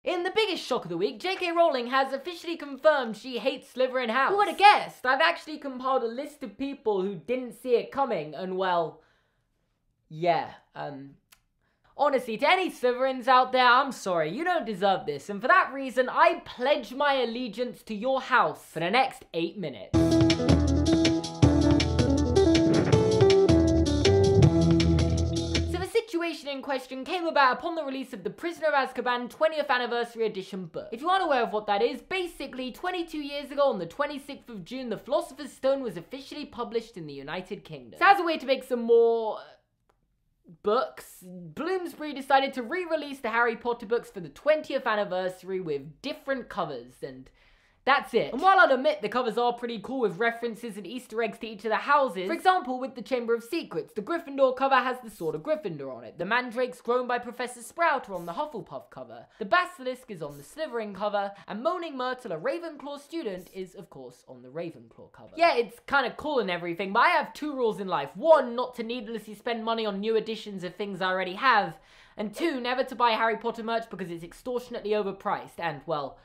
In the biggest shock of the week, J.K. Rowling has officially confirmed she hates Slytherin House. Who would have guessed? I've actually compiled a list of people who didn't see it coming, and well, yeah, honestly, to any Slytherins out there, I'm sorry, you don't deserve this, and for that reason, I pledge my allegiance to your house for the next 8 minutes. The situation in question came about upon the release of the Prisoner of Azkaban 20th Anniversary Edition book. If you aren't aware of what that is, basically 22 years ago on the 26th of June, the Philosopher's Stone was officially published in the United Kingdom. So as a way to make some more books, Bloomsbury decided to re-release the Harry Potter books for the 20th anniversary with different covers, and that's it. And while I'll admit the covers are pretty cool with references and Easter eggs to each of the houses, for example with the Chamber of Secrets, the Gryffindor cover has the Sword of Gryffindor on it, the mandrakes grown by Professor Sprout are on the Hufflepuff cover, the Basilisk is on the Slytherin cover, and Moaning Myrtle, a Ravenclaw student, is of course on the Ravenclaw cover. Yeah, it's kinda cool and everything, but I have two rules in life. One, not to needlessly spend money on new editions of things I already have, and two, never to buy Harry Potter merch because it's extortionately overpriced, and well,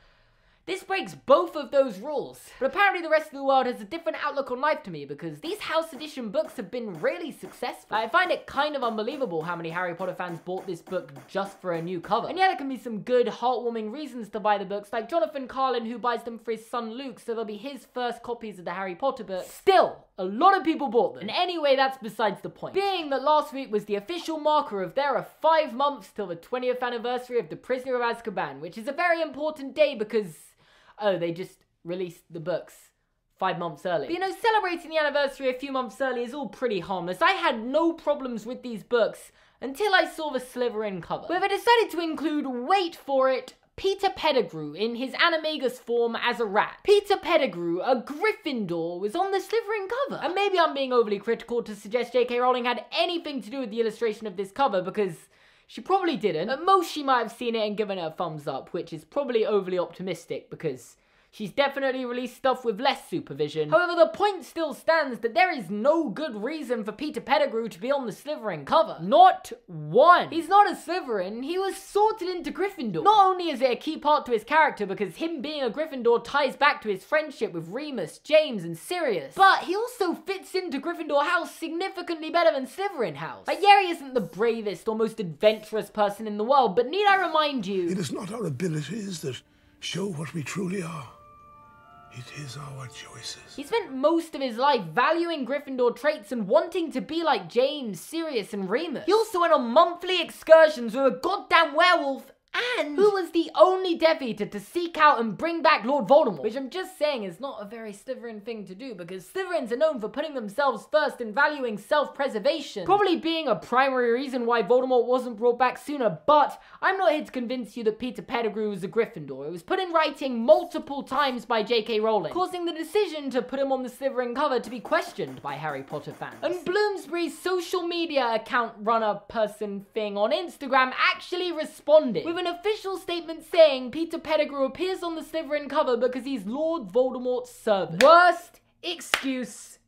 this breaks both of those rules. But apparently the rest of the world has a different outlook on life to me because these House Edition books have been really successful. I find it kind of unbelievable how many Harry Potter fans bought this book just for a new cover. And yeah, there can be some good, heartwarming reasons to buy the books, like Jonathan Carlin, who buys them for his son Luke, so they'll be his first copies of the Harry Potter books. Still, a lot of people bought them. And anyway, that's besides the point. Being that last week was the official marker of there are 5 months till the 20th anniversary of The Prisoner of Azkaban, which is a very important day because oh, they just released the books 5 months early. But you know, celebrating the anniversary a few months early is all pretty harmless. I had no problems with these books until I saw the Slytherin cover, where they decided to include, wait for it, Peter Pettigrew in his animagus form as a rat. Peter Pettigrew, a Gryffindor, was on the Slytherin cover. And maybe I'm being overly critical to suggest J.K. Rowling had anything to do with the illustration of this cover, because she probably didn't. At most, she might have seen it and given it a thumbs up, which is probably overly optimistic because she's definitely released stuff with less supervision. However, the point still stands that there is no good reason for Peter Pettigrew to be on the Slytherin cover. Not one. He's not a Slytherin, he was sorted into Gryffindor. Not only is it a key part to his character because him being a Gryffindor ties back to his friendship with Remus, James, and Sirius, but he also fits into Gryffindor House significantly better than Slytherin House. Like, yeah, he isn't the bravest or most adventurous person in the world, but need I remind you, it is not our abilities that show what we truly are. It is our choices. He spent most of his life valuing Gryffindor traits and wanting to be like James, Sirius, and Remus. He also went on monthly excursions with a goddamn werewolf, and who was the only Death Eater to seek out and bring back Lord Voldemort. Which I'm just saying is not a very Slytherin thing to do, because Slytherins are known for putting themselves first and valuing self-preservation, probably being a primary reason why Voldemort wasn't brought back sooner. But I'm not here to convince you that Peter Pettigrew was a Gryffindor. It was put in writing multiple times by J.K. Rowling, causing the decision to put him on the Slytherin cover to be questioned by Harry Potter fans. And Bloomsbury's social media account runner person thing on Instagram actually responded with an official statement saying Peter Pettigrew appears on the Slytherin cover because he's Lord Voldemort's servant. Worst excuse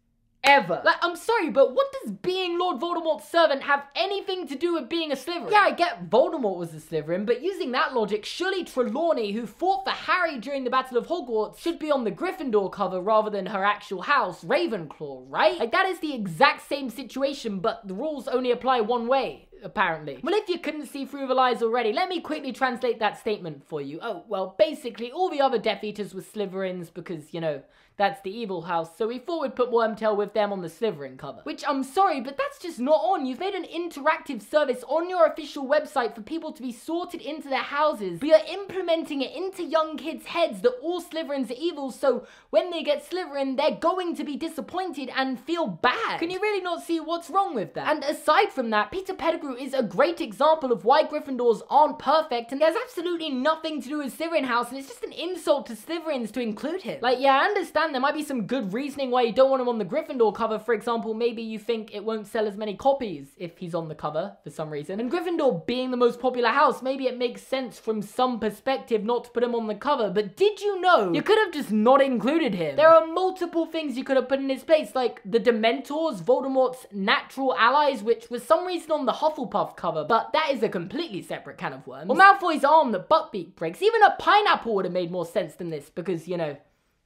ever. Like, I'm sorry, but what does being Lord Voldemort's servant have anything to do with being a Slytherin? Yeah, I get Voldemort was a Slytherin, but using that logic, surely Trelawney, who fought for Harry during the Battle of Hogwarts, should be on the Gryffindor cover rather than her actual house, Ravenclaw, right? Like, that is the exact same situation, but the rules only apply one way, apparently. Well, if you couldn't see through the lies already, let me quickly translate that statement for you. Oh, well, basically, all the other Death Eaters were Slytherins because, you know, that's the evil house, so we thought we'd put Wormtail with them on the Slytherin cover. Which, I'm sorry, but that's just not on. You've made an interactive service on your official website for people to be sorted into their houses, but you're implementing it into young kids' heads that all Slytherins are evil, so when they get Slytherin, they're going to be disappointed and feel bad. Can you really not see what's wrong with that? And aside from that, Peter Pettigrew is a great example of why Gryffindors aren't perfect, and there's absolutely nothing to do with Slytherin House, and it's just an insult to Slytherins to include him. Like, yeah, I understand there might be some good reasoning why you don't want him on the Gryffindor cover. For example, maybe you think it won't sell as many copies if he's on the cover for some reason. And Gryffindor being the most popular house, maybe it makes sense from some perspective not to put him on the cover. But did you know you could have just not included him? There are multiple things you could have put in his place, like the Dementors, Voldemort's natural allies, which for some reason on the Hufflepuff Hufflepuff cover, but that is a completely separate can of worms. Or Malfoy's arm that Buckbeak breaks. Even a pineapple would have made more sense than this, because, you know,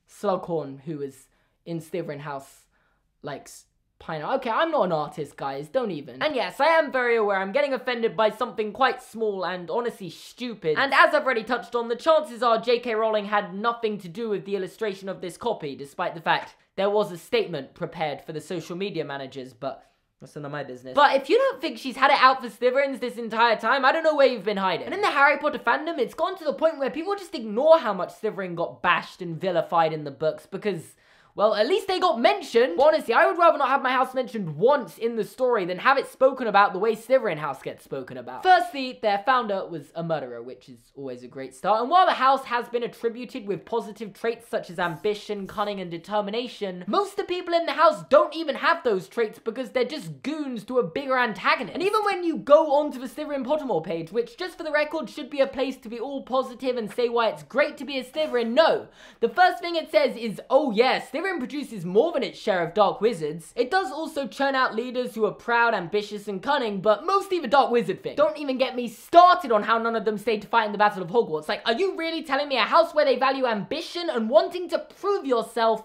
Slughorn, who was in Slytherin House, likes pineapple. Okay, I'm not an artist, guys, don't even. And yes, I am very aware I'm getting offended by something quite small and honestly stupid. And as I've already touched on, the chances are J.K. Rowling had nothing to do with the illustration of this copy, despite the fact there was a statement prepared for the social media managers, but that's none of my business. But if you don't think she's had it out for Slytherins this entire time, I don't know where you've been hiding. And in the Harry Potter fandom, it's gone to the point where people just ignore how much Slytherin got bashed and vilified in the books because, well, at least they got mentioned. But honestly, I would rather not have my house mentioned once in the story than have it spoken about the way Slytherin House gets spoken about. Firstly, their founder was a murderer, which is always a great start. And while the house has been attributed with positive traits such as ambition, cunning, and determination, most of the people in the house don't even have those traits because they're just goons to a bigger antagonist. And even when you go onto the Slytherin Pottermore page, which just for the record should be a place to be all positive and say why it's great to be a Slytherin, no. The first thing it says is, oh yes, Slytherin produces more than its share of dark wizards. It does also churn out leaders who are proud, ambitious, and cunning, but mostly the dark wizard thing. Don't even get me started on how none of them stayed to fight in the Battle of Hogwarts. Like, are you really telling me a house where they value ambition and wanting to prove yourself,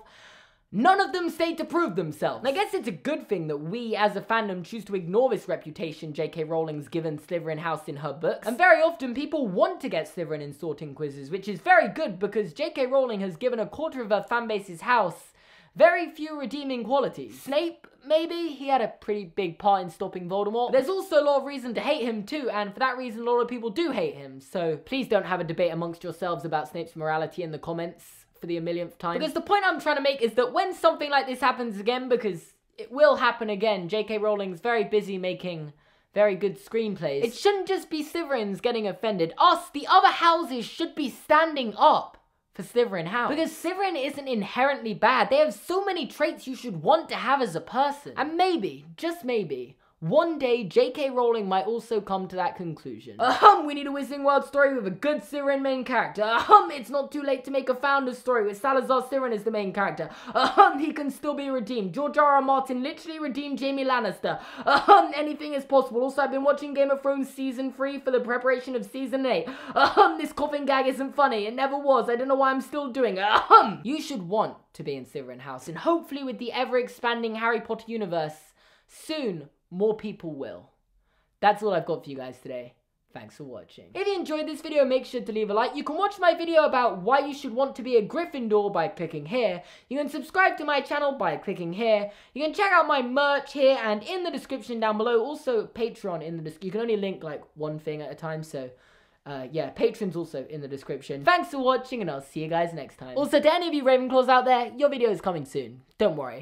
none of them stayed to prove themselves? And I guess it's a good thing that we, as a fandom, choose to ignore this reputation J.K. Rowling's given Slytherin House in her books. And very often, people want to get Slytherin in sorting quizzes, which is very good because J.K. Rowling has given a quarter of her fanbase's house very few redeeming qualities. Snape, maybe? He had a pretty big part in stopping Voldemort. But there's also a lot of reason to hate him too, and for that reason a lot of people do hate him. So please don't have a debate amongst yourselves about Snape's morality in the comments for the 1,000,000th time. Because the point I'm trying to make is that when something like this happens again, because it will happen again, J.K. Rowling's very busy making very good screenplays. It shouldn't just be Slytherins getting offended. Us, the other houses, should be standing up for Slytherin House. Because Slytherin isn't inherently bad. They have so many traits you should want to have as a person. And maybe, just maybe, one day J.K. Rowling might also come to that conclusion. We need a Wizarding World story with a good Slytherin main character. It's not too late to make a Founders story with Salazar Slytherin as the main character. He can still be redeemed. George R.R. Martin literally redeemed Jaime Lannister. Anything is possible. Also, I've been watching Game of Thrones Season 3 for the preparation of Season 8. This coughing gag isn't funny. It never was. I don't know why I'm still doing it. You should want to be in Slytherin House, and hopefully with the ever-expanding Harry Potter universe, soon more people will. That's all I've got for you guys today. Thanks for watching. If you enjoyed this video, make sure to leave a like. You can watch my video about why you should want to be a Gryffindor by clicking here. You can subscribe to my channel by clicking here. You can check out my merch here and in the description down below. Also, Patreon in the description. You can only link like one thing at a time, so yeah, Patreon's also in the description. Thanks for watching, and I'll see you guys next time. Also, to any of you Ravenclaws out there, your video is coming soon. Don't worry.